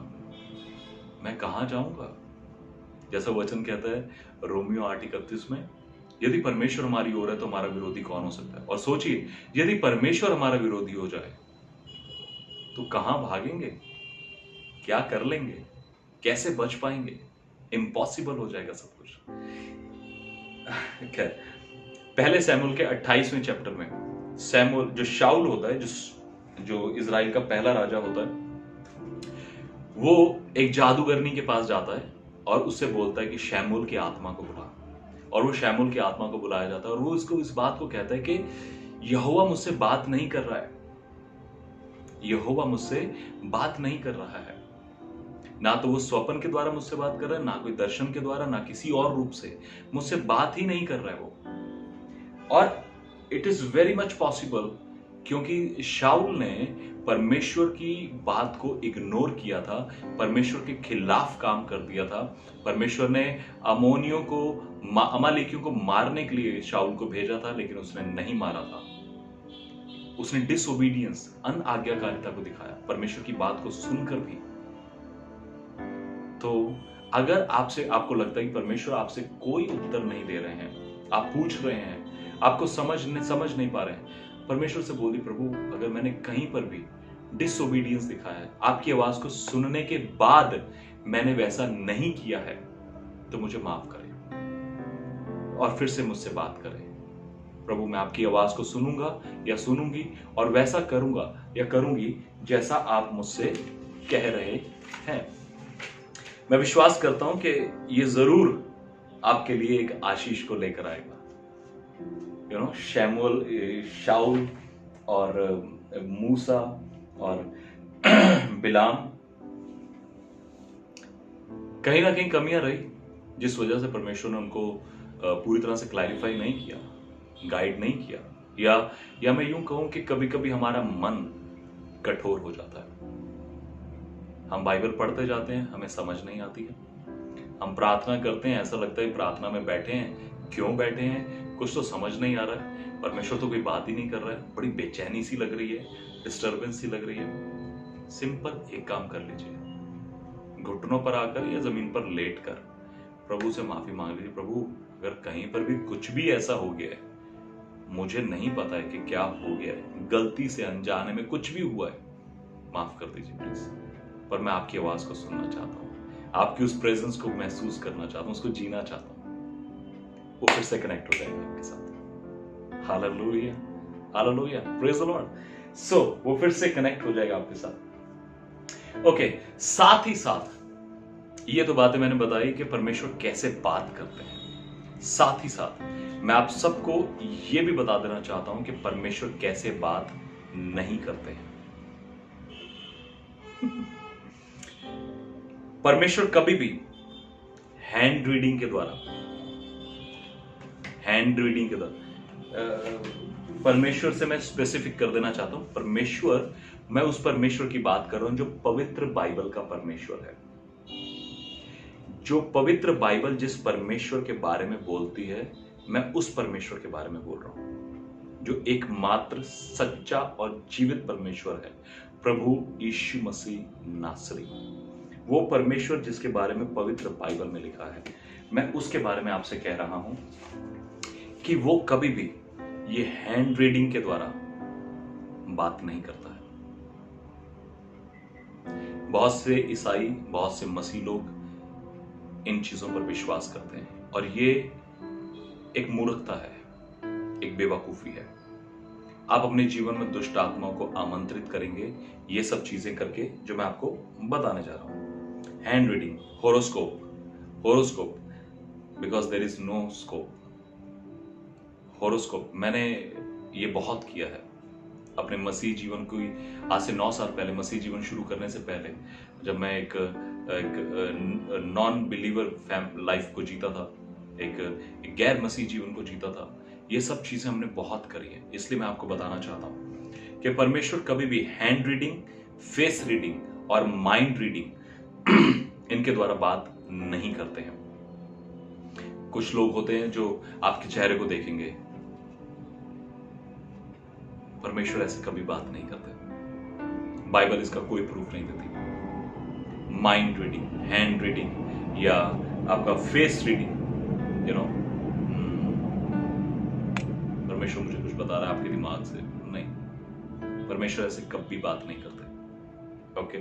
मैं कहां जाऊंगा? जैसा वचन कहता है रोमियो 8:31 में, यदि परमेश्वर हमारी ओर है तो हमारा विरोधी कौन हो सकता है? और सोचिए, यदि परमेश्वर हमारा विरोधी हो जाए तो कहां भागेंगे? क्या कर लेंगे? कैसे बच पाएंगे? इम्पॉसिबल हो जाएगा सब कुछ। खैर, पहले सैमुएल के 28वें चैप्टर में सैमुएल, जो शाऊल होता है, जो इजराइल का पहला राजा होता है, वो एक जादूगरनी के पास जाता है और उससे बोलता है कि शमूएल की आत्मा को बुला। और वो शमूएल की आत्मा को बुलाया जाता है और वो इसको इस बात को कहता है कि यहोवा मुझसे बात नहीं कर रहा है, यहोवा मुझसे बात नहीं कर रहा है। ना तो वो स्वप्न के द्वारा मुझसे बात कर रहा है, ना कोई दर्शन के द्वारा, ना किसी और रूप से मुझसे बात ही नहीं कर रहा है वो। और it is very much possible क्योंकि शाऊल ने परमेश्वर की बात को इग्नोर किया था, परमेश्वर के खिलाफ काम कर दिया था। परमेश्वर ने अमोनियों को, अमालेकियों को मारने के लिए शाऊल को भेजा था, लेकिन उसने नहीं मारा था। उसने डिसोबीडियंस, अनआज्ञाकारिता को दिखाया परमेश्वर की बात को सुनकर भी। तो अगर आपको लगता है कि परमेश्वर आपसे कोई उत्तर नहीं दे रहे हैं, आप पूछ रहे हैं, आपको समझ नहीं पा रहे हैं, परमेश्वर से बोलिए, प्रभु अगर मैंने कहीं पर भी डिसोबीडियंस दिखाया है, आपकी आवाज को सुनने के बाद मैंने वैसा नहीं किया है, तो मुझे माफ करें और फिर से मुझसे बात करें। प्रभु मैं आपकी आवाज को सुनूंगा या सुनूंगी और वैसा करूंगा या करूंगी जैसा आप मुझसे कह रहे हैं। मैं विश्वास करता हूं कि ये जरूर आपके लिए एक आशीष को लेकर आएगा। शाऊल और मूसा और बिलाम, कहीं ना कहीं कमियां रही जिस वजह से परमेश्वर ने उनको पूरी तरह से क्लैरिफाई नहीं किया, गाइड नहीं किया, या मैं यूं कहूं कि कभी कभी हमारा मन कठोर हो जाता है। हम बाइबल पढ़ते जाते हैं, हमें समझ नहीं आती है। हम प्रार्थना करते हैं, ऐसा लगता है प्रार्थना में बैठे हैं, क्यों बैठे हैं, कुछ तो समझ नहीं आ रहा है, परमेश्वर तो कोई बात ही नहीं कर रहा है, बड़ी बेचैनी सी लग रही है, डिस्टर्बेंस सी लग रही है। सिंपल एक काम कर लीजिए, घुटनों पर आकर या जमीन पर लेट कर प्रभु से माफी मांग लीजिए। प्रभु अगर कहीं पर भी कुछ भी ऐसा हो गया है, मुझे नहीं पता है कि क्या हो गया है, गलती से अनजाने में कुछ भी हुआ है, माफ कर दीजिए प्लीज। पर मैं आपकी आवाज को सुनना चाहता हूँ, आपकी उस प्रेजेंस को महसूस करना चाहता हूँ, उसको जीना चाहता हूँ। वो फिर से कनेक्ट हो जाएगा आपके साथ। Hallelujah, hallelujah, praise the lord. So वो फिर से कनेक्ट हो जाएगा आपके साथ। ओके, साथ ही साथ ये तो बातें मैंने बताई कि परमेश्वर कैसे बात करते हैं, साथ ही साथ मैं आप सबको ये भी बता देना चाहता हूं कि परमेश्वर कैसे बात नहीं करते हैं। परमेश्वर कभी भी हैंड रीडिंग के द्वारा परमेश्वर से मैं स्पेसिफिक कर देना चाहता हूं, परमेश्वर, मैं उस परमेश्वर की बात कर रहा हूं जो पवित्र बाइबल का परमेश्वर है। जो पवित्र बाइबल जिस परमेश्वर के बारे में बोलती है, मैं उस परमेश्वर के बारे में बोल रहा हूं जो एकमात्र सच्चा और जीवित परमेश्वर है, प्रभु यीशु मसीह नासरी। वो परमेश्वर जिसके बारे में पवित्र बाइबल में लिखा है, मैं उसके बारे में आपसे कह रहा हूं कि वो कभी भी ये हैंड रीडिंग के द्वारा बात नहीं करता है। बहुत से ईसाई, बहुत से मसीह लोग इन चीजों पर विश्वास करते हैं और ये एक मूर्खता है, एक बेवकूफी है। आप अपने जीवन में दुष्ट आत्माओं को आमंत्रित करेंगे ये सब चीजें करके जो मैं आपको बताने जा रहा हूं। Hand reading, horoscope, because there is no scope. Horoscope मैंने ये बहुत किया है अपने मसीह जीवन को। आज से 9 साल पहले, मसीह जीवन शुरू करने से पहले, जब मैं एक नॉन बिलीवर लाइफ को जीता था, एक गैर मसीह जीवन को जीता था, ये सब चीजें हमने बहुत करी है। इसलिए मैं आपको बताना चाहता हूं कि परमेश्वर कभी भी हैंड रीडिंग, फेस रीडिंग और माइंड रीडिंग इनके द्वारा बात नहीं करते हैं। कुछ लोग होते हैं जो आपके चेहरे को देखेंगे, परमेश्वर ऐसे कभी बात नहीं करते। बाइबल इसका कोई प्रूफ नहीं देती। माइंड रीडिंग, हैंड रीडिंग या आपका फेस रीडिंग, परमेश्वर मुझे कुछ बता रहा है आपके दिमाग से, नहीं, परमेश्वर ऐसे कभी बात नहीं करते। ओके,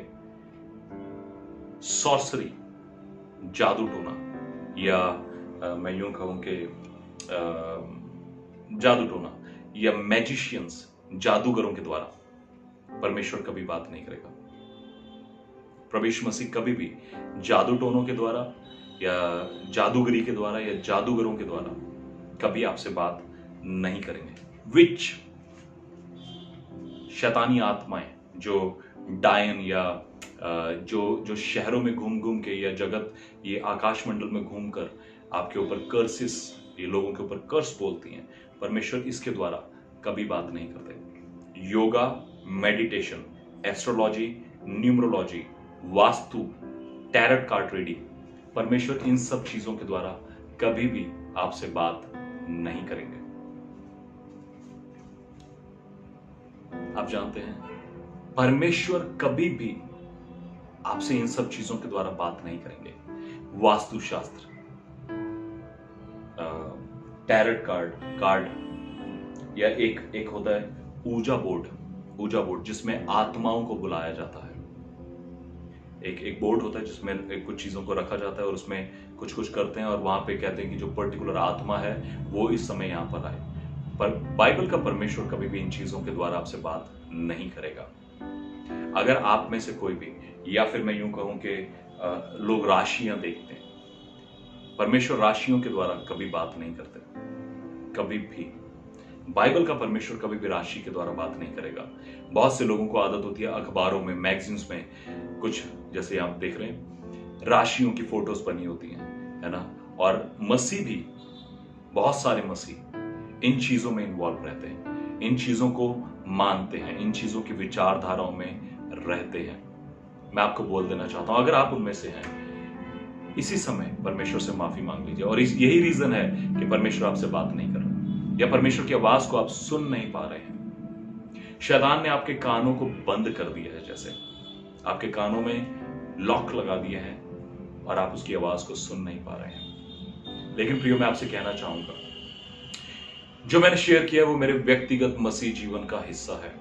सॉर्सरी, जादू टोना, या मैं यूं कहूं कि जादू टोना या मैजिशियंस, जादूगरों के द्वारा परमेश्वर कभी बात नहीं करेगा। प्रभु यीशु मसीह कभी भी जादू टोनों के द्वारा या जादूगरी के द्वारा या जादूगरों के द्वारा कभी आपसे बात नहीं करेंगे। विच, शैतानी आत्माएं जो डायन या जो शहरों में घूम घूम के या जगत, ये आकाश मंडल में घूमकर आपके ऊपर कर्सिस, ये लोगों के ऊपर कर्स बोलती हैं, परमेश्वर इसके द्वारा कभी बात नहीं करते। Yoga, meditation, astrology, numerology, vastu, tarot card reading, परमेश्वर इन सब चीजों के द्वारा कभी भी आपसे बात नहीं करेंगे। आप जानते हैं, परमेश्वर कभी भी आपसे इन सब चीजों के द्वारा बात नहीं करेंगे। वास्तुशास्त्र, टैरट कार्ड, या एक होता है ऊर्जा बोर्ड जिसमें आत्माओं को बुलाया जाता है। एक बोर्ड होता है जिसमें कुछ चीजों को रखा जाता है और उसमें कुछ करते हैं और वहां पे कहते हैं कि जो पर्टिकुलर आत्मा है वो इस समय यहां पर आए। पर बाइबल का परमेश्वर कभी भी इन चीजों के द्वारा आपसे बात नहीं करेगा। अगर आप में से कोई भी, या फिर मैं यूं कहूं कि लोग राशियां देखते हैं, परमेश्वर राशियों के द्वारा कभी बात नहीं करते, कभी भी। बाइबल का परमेश्वर कभी भी राशि के द्वारा बात नहीं करेगा। बहुत से लोगों को आदत होती है अखबारों में, मैगजीन्स में, कुछ जैसे आप देख रहे हैं राशियों की फोटोज बनी होती हैं, है ना। और मसीह भी, बहुत सारे मसीह इन चीजों में इन्वॉल्व रहते हैं, इन चीजों को मानते हैं, इन चीजों की विचारधाराओं में रहते हैं। मैं आपको बोल देना चाहता हूं, अगर आप उनमें से हैं, इसी समय परमेश्वर से माफी मांग लीजिए। और यही रीजन है कि परमेश्वर आपसे बात नहीं कर रहा, या परमेश्वर की आवाज को आप सुन नहीं पा रहे हैं। शैतान ने आपके कानों को बंद कर दिया है, जैसे आपके कानों में लॉक लगा दिया है और आप उसकी आवाज को सुन नहीं पा रहे हैं। लेकिन प्रियो, मैं आपसे कहना चाहूंगा, जो मैंने शेयर किया वो मेरे व्यक्तिगत मसीह जीवन का हिस्सा है,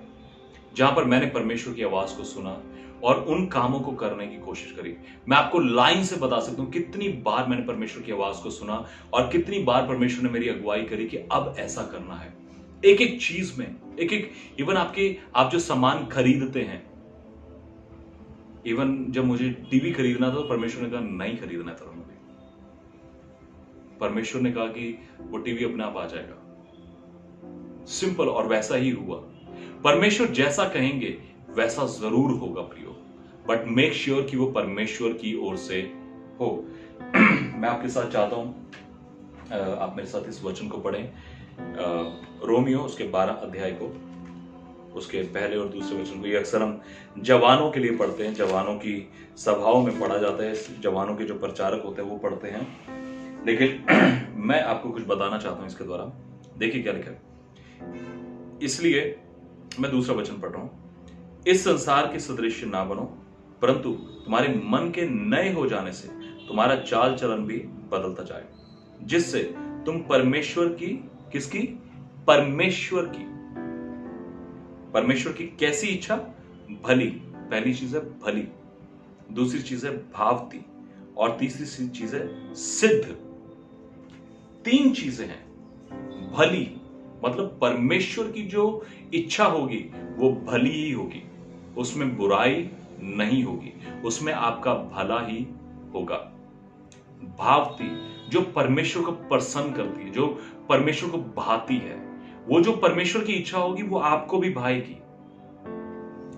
जहां पर मैंने परमेश्वर की आवाज को सुना और उन कामों को करने की कोशिश करी। मैं आपको लाइन से बता सकता हूं कितनी बार मैंने परमेश्वर की आवाज को सुना और कितनी बार परमेश्वर ने मेरी अगुवाई करी कि अब ऐसा करना है। एक एक चीज में, एक इवन आप जो सामान खरीदते हैं, इवन जब मुझे टीवी खरीदना था तो परमेश्वर ने कहा नहीं खरीदना था, परमेश्वर ने कहा कि वो टीवी अपने आप आ जाएगा। सिंपल, और वैसा ही हुआ। परमेश्वर जैसा कहेंगे वैसा जरूर होगा प्रियो, बट मेक श्योर कि वो परमेश्वर की ओर से हो। मैं आपके साथ चाहता हूं आप मेरे साथ इस वचन को पढ़ें, रोमियो उसके 12 अध्याय को, उसके पहले और दूसरे वचन को। ये अक्सर हम जवानों के लिए पढ़ते हैं, जवानों की सभाओं में पढ़ा जाता है, जवानों के जो प्रचारक होते हैं वो पढ़ते हैं। लेकिन मैं आपको कुछ बताना चाहता हूं इसके द्वारा। देखिए क्या लिखा है, इसलिए मैं दूसरा वचन पढ़ रहा हूं। इस संसार के सदृश ना बनो, परंतु तुम्हारे मन के नए हो जाने से तुम्हारा चाल चलन भी बदलता जाए, जिससे तुम परमेश्वर की, किसकी? परमेश्वर की कैसी इच्छा? भली। पहली चीज है भली, दूसरी चीज है भावती, और तीसरी चीज है सिद्ध। 3 चीजें हैं। भली मतलब परमेश्वर की जो इच्छा होगी वो भली ही होगी, उसमें बुराई नहीं होगी, उसमें आपका भला ही होगा। भावती, जो परमेश्वर को प्रसन्न करती है, जो परमेश्वर को भाती है, वो जो परमेश्वर की इच्छा होगी वो आपको भी भाएगी।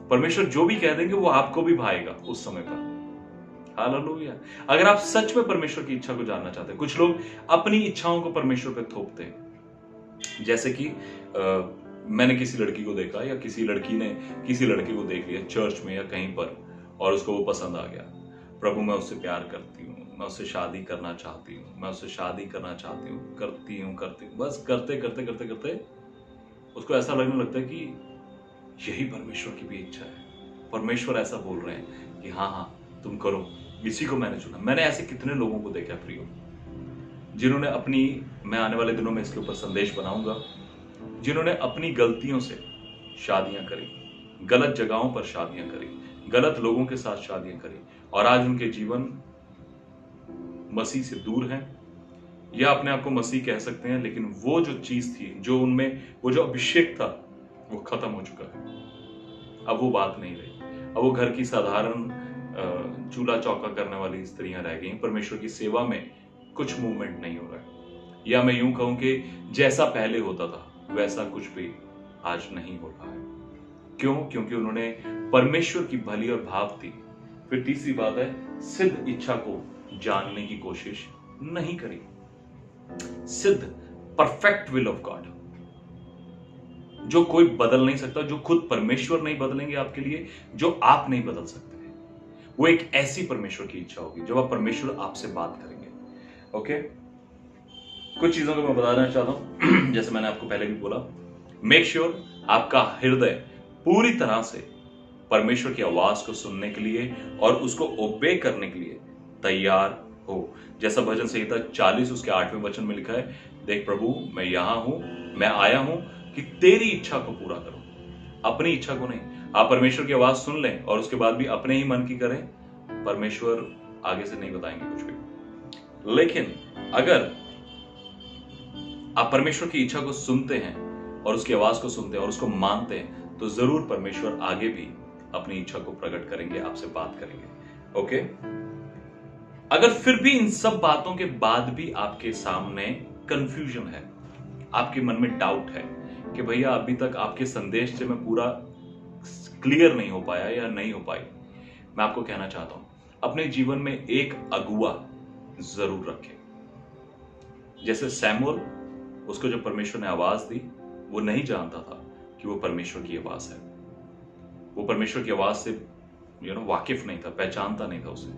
परमेश्वर जो भी कह देंगे वो आपको भी भाएगा उस समय पर। हालेलुया। अगर आप सच में परमेश्वर की इच्छा को जानना चाहते हैं, कुछ लोग अपनी इच्छाओं को परमेश्वर पे थोपते हैं। जैसे कि मैंने किसी लड़की को देखा, या किसी लड़की ने किसी लड़के को देख लिया चर्च में या कहीं पर, और उसको वो पसंद आ गया। प्रभु मैं उससे प्यार करती हूँ, मैं उससे शादी करना चाहती हूँ, मैं उससे शादी करना चाहती हूँ, करती हूँ। बस करते करते उसको ऐसा लगने लगता है कि यही परमेश्वर की भी इच्छा है। परमेश्वर ऐसा बोल रहे हैं कि हाँ तुम करो, इसी को मैंने चुना। मैंने ऐसे कितने लोगों को देखा प्रियो, जिन्होंने अपनी, मैं आने वाले दिनों में इसके ऊपर संदेश बनाऊंगा, जिन्होंने अपनी गलतियों से शादियां करी, गलत जगहों पर शादियां करी, गलत लोगों के साथ शादियां करी, और आज उनके जीवन मसीह से दूर है, या अपने आप को मसीह कह सकते हैं, लेकिन वो जो चीज थी, जो उनमें वो जो अभिषेक था, वो खत्म हो चुका है। अब वो बात नहीं रही। अब वो घर की साधारण चूल्हा चौका करने वाली स्त्रियां रह गई। परमेश्वर की सेवा में कुछ मूवमेंट नहीं हो रहा है, या मैं यूं कहूं कि जैसा पहले होता था वैसा कुछ भी आज नहीं हो रहा है। क्यों? क्योंकि उन्होंने परमेश्वर की भली और भावती, फिर तीसरी बात है सिद्ध इच्छा को जानने की कोशिश नहीं करी। सिद्ध, परफेक्ट विल ऑफ गॉड। जो कोई बदल नहीं सकता, जो खुद परमेश्वर नहीं बदलेंगे आपके लिए, जो आप नहीं बदल सकते। वो एक ऐसी परमेश्वर की इच्छा होगी जब आप परमेश्वर आपसे बात करेंगे। ओके, कुछ चीजों को मैं बताना चाहता हूं। जैसे मैंने आपको पहले भी बोला, मेक श्योर आपका हृदय पूरी तरह से परमेश्वर की आवाज को सुनने के लिए और उसको ओबे करने के लिए तैयार हो। जैसा भजन संहिता 40 उसके 8वें वचन में लिखा है, देख प्रभु मैं यहां हूं, मैं आया हूं कि तेरी इच्छा को पूरा करूं, अपनी इच्छा को नहीं। आप परमेश्वर की आवाज सुन लें और उसके बाद भी अपने ही मन की करें, परमेश्वर आगे से नहीं बताएंगे कुछ भी। लेकिन अगर आप परमेश्वर की इच्छा को सुनते हैं और उसकी आवाज को सुनते हैं और उसको मानते हैं, तो जरूर परमेश्वर आगे भी अपनी इच्छा को प्रकट करेंगे, आपसे बात करेंगे। ओके, अगर फिर भी इन सब बातों के बाद भी आपके सामने कंफ्यूजन है, आपके मन में डाउट है कि भैया अभी तक आपके संदेश से मैं पूरा क्लियर नहीं हो पाया या नहीं हो पाई, मैं आपको कहना चाहता हूं, अपने जीवन में एक अगुआ जरूर रखें। जैसे सैमुअल, उसको जो परमेश्वर ने आवाज दी, वो नहीं जानता था कि वो परमेश्वर की आवाज है। वो परमेश्वर की आवाज से वाकिफ नहीं था, पहचानता नहीं था उसे।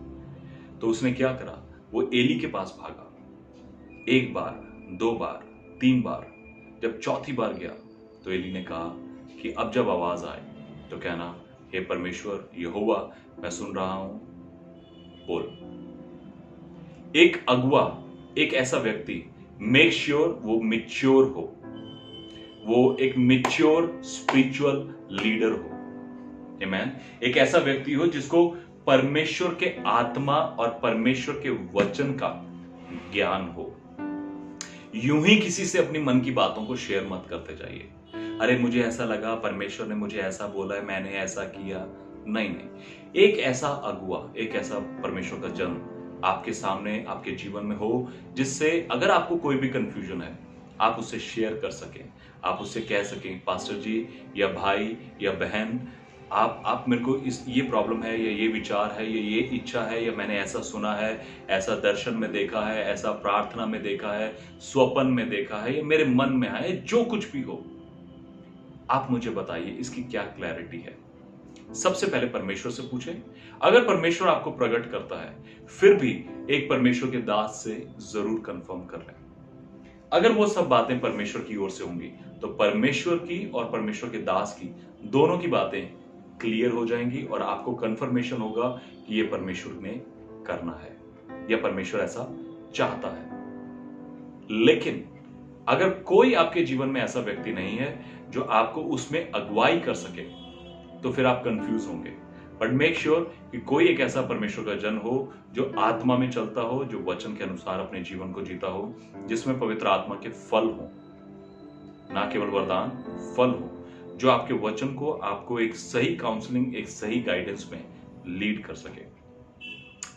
तो उसने क्या करा, वो एली के पास भागा। एक बार, 2 बार, 3 बार, जब चौथी बार गया तो एली ने कहा कि अब जब आवाज आए तो कहना, हे परमेश्वर यहोवा मैं सुन रहा हूं, बोल। एक अगुआ, एक ऐसा व्यक्ति, मेक श्योर वो मैच्योर हो, वो एक मैच्योर स्पिरिचुअल लीडर हो। आमीन। एक ऐसा व्यक्ति हो जिसको परमेश्वर के आत्मा और परमेश्वर के वचन का ज्ञान हो। यूं ही किसी से अपनी मन की बातों को शेयर मत करते जाइए। अरे मुझे ऐसा लगा, परमेश्वर ने मुझे ऐसा बोला है, मैंने ऐसा किया। नहीं, एक ऐसा अगुआ, एक ऐसा परमेश्वर का जन आपके सामने, आपके जीवन में हो, जिससे अगर आपको कोई भी कंफ्यूजन है, आप उससे शेयर कर सकें। आप उससे कह सकें, पास्टर जी या भाई या बहन, आप मेरे को ये प्रॉब्लम है, या ये विचार है, या ये इच्छा है, या मैंने ऐसा सुना है, ऐसा दर्शन में देखा है, ऐसा प्रार्थना में देखा है, स्वप्न में देखा है, या मेरे मन में है, जो कुछ भी हो, आप मुझे बताइए इसकी क्या क्लैरिटी है। सबसे पहले परमेश्वर से पूछें। अगर परमेश्वर आपको प्रकट करता है, फिर भी एक परमेश्वर के दास से जरूर कंफर्म कर लें। अगर वो सब बातें परमेश्वर की ओर से होंगी, तो परमेश्वर की और परमेश्वर के दास की दोनों की बातें क्लियर हो जाएंगी और आपको कंफर्मेशन होगा कि ये परमेश्वर ने करना है या परमेश्वर ऐसा चाहता है। लेकिन अगर कोई आपके जीवन में ऐसा व्यक्ति नहीं है जो आपको उसमें अगुवाई कर सके, तो फिर आप कंफ्यूज होंगे। बट मेक श्योर कि कोई एक ऐसा परमेश्वर का जन हो जो आत्मा में चलता हो, जो वचन के अनुसार अपने जीवन को जीता हो, जिसमें पवित्र आत्मा के फल हो, ना केवल वरदान, फल हो, जो आपके वचन को आपको एक सही काउंसलिंग, एक सही गाइडेंस में लीड कर सके।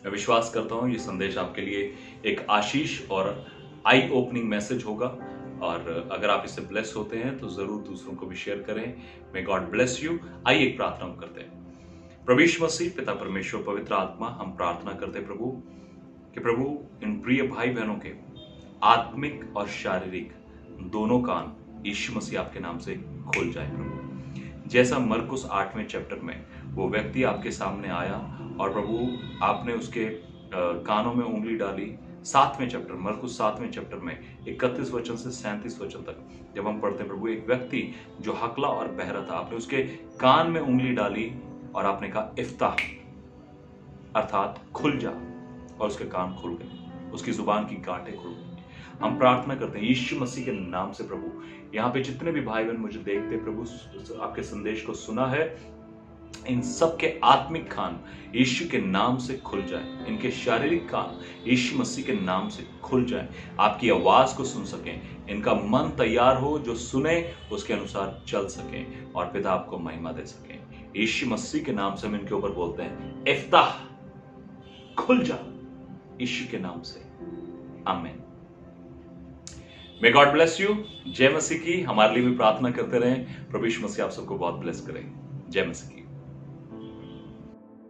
मैं विश्वास करता हूं ये संदेश आपके लिए एक आशीष और आई ओपनिंग मैसेज होगा, और अगर आप इससे ब्लेस होते हैं तो जरूर दूसरों को भी शेयर करें। May God bless you. आइए एक प्रार्थना करते हैं। प्रभु यीशु मसीह, पिता परमेश्वर, पवित्र आत्मा, हम प्रार्थना करते हैं प्रभु कि प्रभु इन प्रिय भाई बहनों के आत्मिक और शारीरिक दोनों कान यीशु मसीह आपके नाम से खोल जाए प्रभु। जैसा मरकुस 8वें चैप्टर में वो व्यक्ति आपके सामने आया और प्रभु आपने उसके कानों में उंगली डाली। 7वें चैप्टर, मरकुस 7वें चैप्टर में 31 वचन से 37 वचन तक जब हम पढ़ते हैं प्रभु, एक व्यक्ति जो हकला और बहरा था, आपने उसके कान में उंगली डाली और आपने कहा इफ्ताह, अर्थात खुल जा, और उसके कान खुल गए, उसकी जुबान की गांठें खुल गई। हम प्रार्थना करते हैं यीशु मसीह के नाम से प्रभु, यहाँ पे जितने भी भाई बहन मुझे देखते प्रभु, आपके संदेश को सुना है, इन सब के आत्मिक कान यीशु के नाम से खुल जाए, इनके शारीरिक कान यीशु मसीह के नाम से खुल जाए, आपकी आवाज को सुन सकें, इनका मन तैयार हो, जो सुने उसके अनुसार चल सकें और पिता आपको महिमा दे सकें। यीशु मसीह के नाम से हम इनके ऊपर बोलते हैं इफ्ताह, खुल जा, यीशु के नाम से, आमीन। May God bless you. जय मसीह की। हमारे लिए भी प्रार्थना करते रहें। प्रभु यीशु मसीह आप सबको बहुत ब्लेस करें। जय मसीह की।